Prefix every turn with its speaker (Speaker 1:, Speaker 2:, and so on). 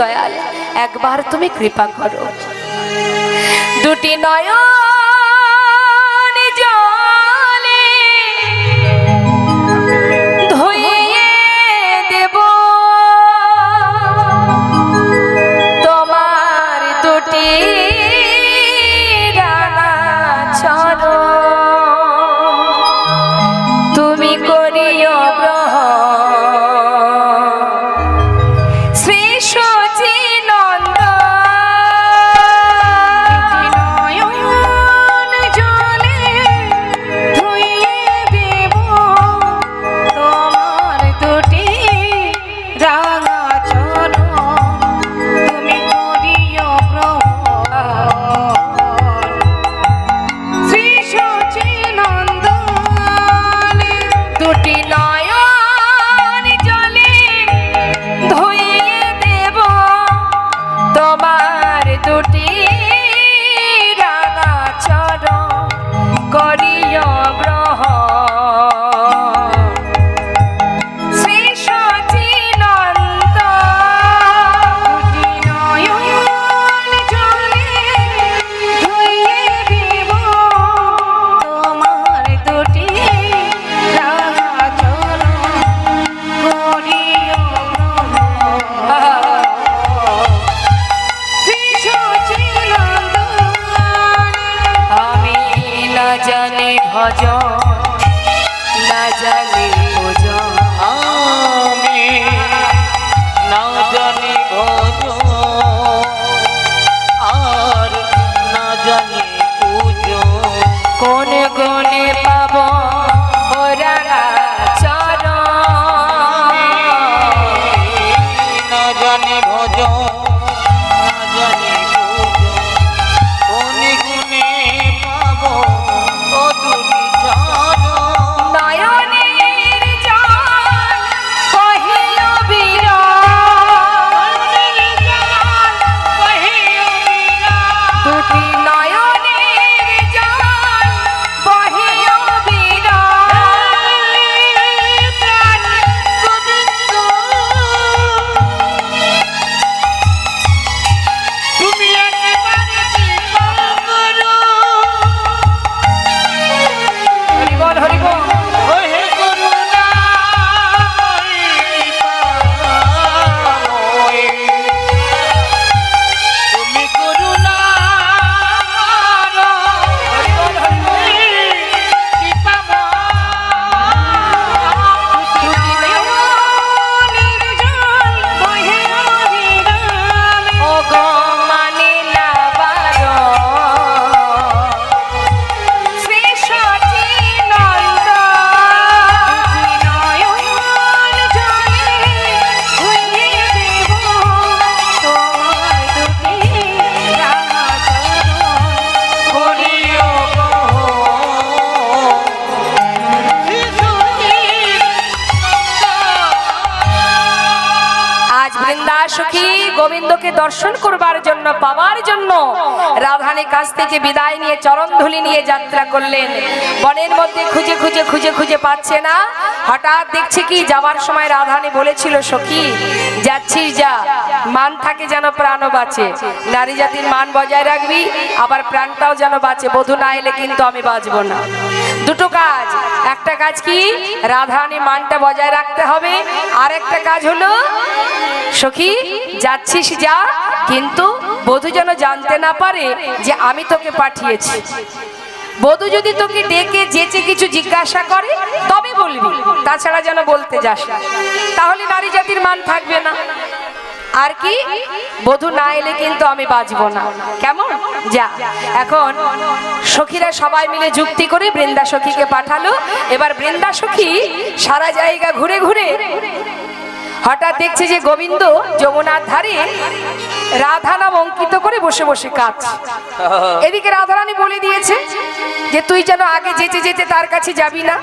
Speaker 1: দয়াল, একবার তুমি কৃপা করো। দুটি নয়ন জলে ধুইয়ে দেব তোমার দুটি রাঙা চরণ। তুমি করিও না জানি ভজন,
Speaker 2: আমি না জানি ভজন আর না জানি পুজো।
Speaker 1: কোন গুণে পাব ও রাঙা চরণ?
Speaker 2: না জানি ভজন না জানি পুজো, কোন গুণে পাব ও দুটি চরণ।
Speaker 1: নয়নের জল কহিল বিরল, দুটি নয়নের জল বহিল বিরল।
Speaker 2: তুমি একেবারে কৃপা করো,
Speaker 1: হরি বল হরি বল।
Speaker 2: ওহে করুণাময়ী কৃপাময়ী, তুমি করুণা করো,
Speaker 1: হরি বল হরি বল। দুটি নয়নের জল বহিল বিরল, ও গো মানে না বারণ, শ্রী সচিনন্দন। আজ বৃন্দাসখী গোবিন্দকে দর্শন করবার জন্য, পাওয়ার জন্য রাধারানীর কাছ থেকে বিদায় নিয়ে চরণ ধুলি নিয়ে যাত্রা করলেন। বনের মধ্যে খুঁজে খুঁজে খুঁজে খুঁজে পাচ্ছে না। হঠাৎ দেখছে কি যাবার সময় রাধারানী বলেছিল, সখী যাচ্ছিস যা, মান থাকে যেন প্রাণও বাঁচে। নারী জাতির মান বজায় রাখবি, আবার প্রাণটাও যেন বাঁচে। বধূ না এলে কিন্তু আমি বাঁচবো না। দুটো কাজ, একটা কাজ কি রাধারানী মানটা বজায় রাখতে হবে, আর একটা কাজ হলো সখী যাচ্ছিস যা, কিন্তু বধূ যেন জানতে না পারে যে আমি তোকে পাঠিয়েছি। বধূ যদি তোকে ডেকে যেচে কিছু জিজ্ঞাসা করে তবে বলবি, তাছাড়া যেন বলতে যাস না, তাহলে নারী জাতির মান থাকবে না। আর কি বধূ না এলে কিন্তু আমি বাঁচবো না, কেমন? যা। এখন সখীরা সবাই মিলে যুক্তি করে বৃন্দা সখীকে পাঠালো। এবার বৃন্দা সখী সারা জায়গা ঘুরে ঘুরে হঠাৎ দেখছে যে গোবিন্দ যমুনার ধারে রাধা নাম অঙ্কিত করে বসে বসে কাঁদছে। এদিকে রাধারানী বলে দিয়েছে যে তুই যেন আগে যেতে যেতে তার কাছে যাবি না।